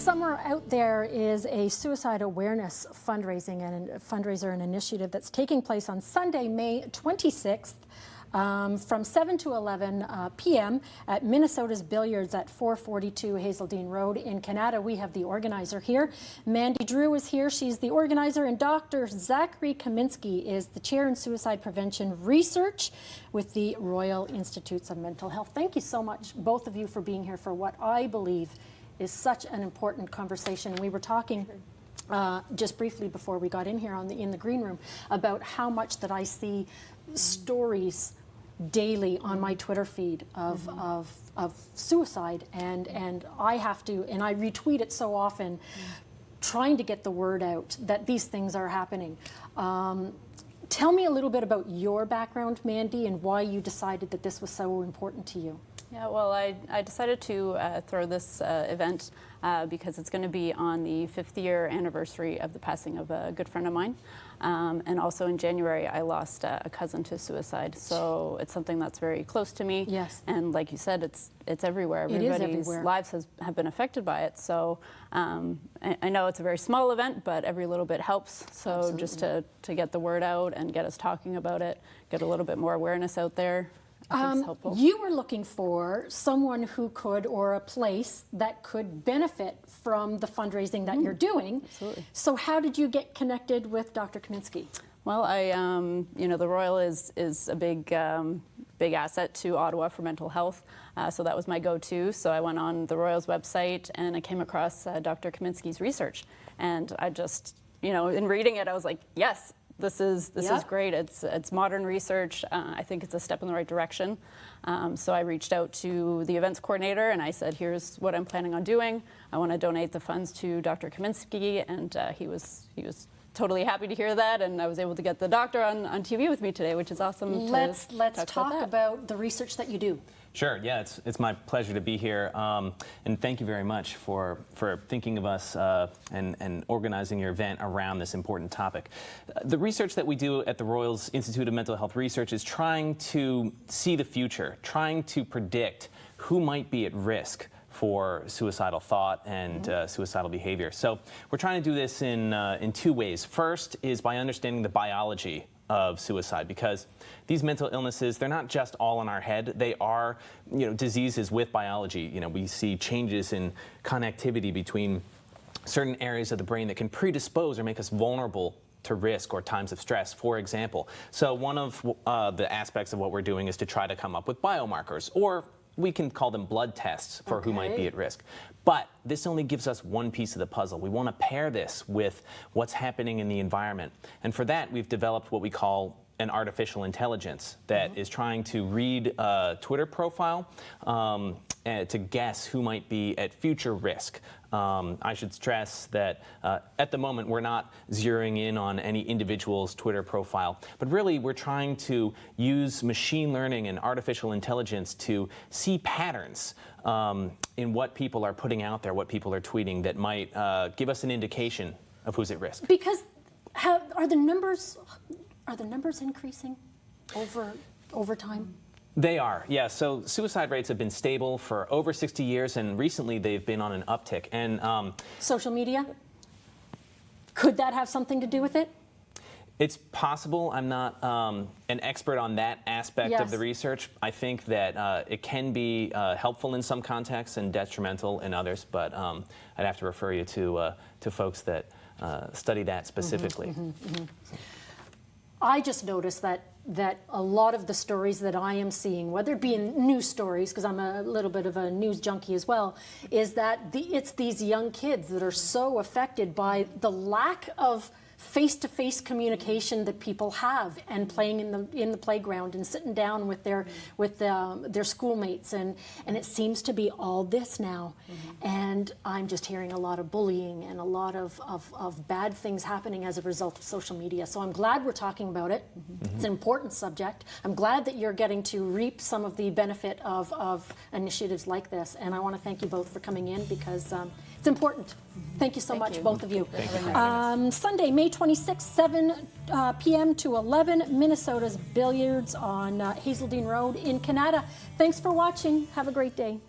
Somewhere out there is a suicide awareness fundraiser and initiative that's taking place on Sunday, May 26th. From 7 to 11 p.m. at Minnesota's Billiards at 442 Hazeldean Road in Canada. We have the organizer here. Mandy Drew is here. She's the organizer, and Dr. Zachary Kaminsky is the chair in suicide prevention research with the Royal Institutes of Mental Health. Thank you so much, both of you, for being here for what I believe is such an important conversation. We were talking just briefly before we got in here in the green room about how much that I see stories daily on my Twitter feed of suicide, and I have to, and I retweet it so often, trying to get the word out that these things are happening. Tell me a little bit about your background, Mandy, and why you decided that this was so important to you. Yeah, well, I decided to throw this event because it's going to be on the 5th year anniversary of the passing of a good friend of mine. And also in January, I lost a cousin to suicide. So it's something that's very close to me. Yes. And like you said, it's everywhere. Everybody's lives have been affected by it. So I know it's a very small event, but every little bit helps. So absolutely, just to get the word out and get us talking about it, get a little bit more awareness out there. You were looking for someone who could, or a place that could benefit from the fundraising that you're doing. Absolutely. So how did you get connected with Dr. Kaminsky? Well, the Royal is a big asset to Ottawa for mental health. So that was my go-to. So I went on the Royal's website and I came across Dr. Kaminsky's research. And I just, in reading it, I was like, yes. This is great. It's modern research. I think it's a step in the right direction. So I reached out to the events coordinator and I said, here's what I'm planning on doing. I want to donate the funds to Dr. Kaminsky, and he was totally happy to hear that, and I was able to get the doctor on TV with me today, which is awesome. Let's talk about the research that you do. Sure. Yeah, it's my pleasure to be here, and thank you very much for thinking of us and organizing your event around this important topic. The research that we do at the Royals Institute of Mental Health Research is trying to see the future, trying to predict who might be at risk for suicidal thought and suicidal behavior. So we're trying to do this in two ways. First is by understanding the biology of suicide, because these mental illnesses, they're not just all in our head. They are, diseases with biology. We see changes in connectivity between certain areas of the brain that can predispose or make us vulnerable to risk or times of stress, for example. So one of the aspects of what we're doing is to try to come up with biomarkers, or we can call them blood tests for who might be at risk. But this only gives us one piece of the puzzle. We want to pair this with what's happening in the environment. And for that, we've developed what we call an artificial intelligence that is trying to read a Twitter profile to guess who might be at future risk. I should stress that at the moment we're not zeroing in on any individual's Twitter profile, but really we're trying to use machine learning and artificial intelligence to see patterns in what people are putting out there, what people are tweeting, that might give us an indication of who's at risk. Because are the numbers increasing over time? They are, yeah. So suicide rates have been stable for over 60 years, and recently they've been on an uptick. And social media, could that have something to do with it? It's possible. I'm not an expert on that aspect of the research. I think that it can be helpful in some contexts and detrimental in others, but I'd have to refer you to folks that study that specifically. I just noticed that a lot of the stories that I am seeing, whether it be in news stories, because I'm a little bit of a news junkie as well, is that it's these young kids that are so affected by the lack of face-to-face communication that people have, and playing in the playground and sitting down with their schoolmates, and it seems to be all this now. And I'm just hearing a lot of bullying and a lot of bad things happening as a result of social media. So I'm glad we're talking about it. It's an important subject. I'm glad that you're getting to reap some of the benefit of initiatives like this, and I want to thank you both for coming in, because it's important. Thank you so much, both of you. Sunday, May 26th, 7 p.m. to 11, Minnesota's Billiards on Hazeldean Road in Canada. Thanks for watching. Have a great day.